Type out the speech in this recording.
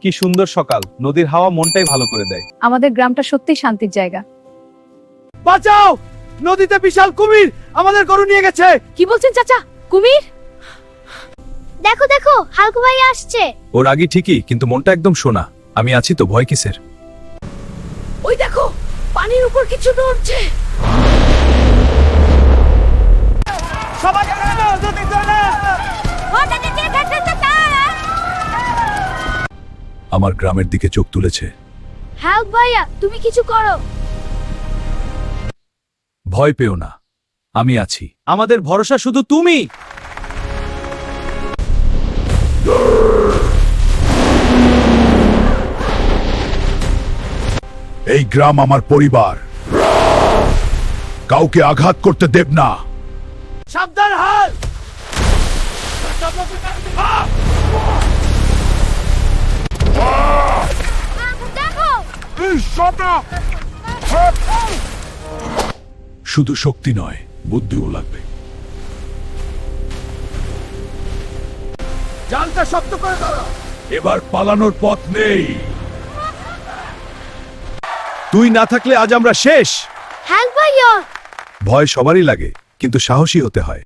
কি সুন্দর সকাল, নদীর হাওয়া মনটাই ভালো করে দেয়। আমাদের গ্রামটা সত্যিই শান্তির জায়গা। বাঁচাও, নদীতে বিশাল কুমির আমাদের গরু নিয়ে গেছে। কি বলছেন চাচা? কুমির? দেখো দেখো, হালকু ভাই আসছে। ওর আগে ঠিকই, কিন্তু মনটা একদম সোনা। আমি আছি তো, ভয় কিসের? ওই দেখো, পানির উপর কিছু নড়ছে। আমার গ্রামের দিকে চোখ তুলেছে। হালক ভাইয়া, তুমি কিছু করো। ভয় পেও না, আমি আছি। আমাদের ভরসা শুধু তুমি। এই গ্রাম আমার পরিবার, কাউকে আঘাত করতে দেব না। সাবধান হাল। দেখো, শুধু শক্তি নয়, বুদ্ধিও লাগবে। জালটা শক্ত করে ধরো। এবার পালানোর পথ নেই। তুই না থাকলে আজ আমরা শেষ। হালক ভাইয়া। ভয় সবারই লাগে, কিন্তু সাহসী হতে হয়।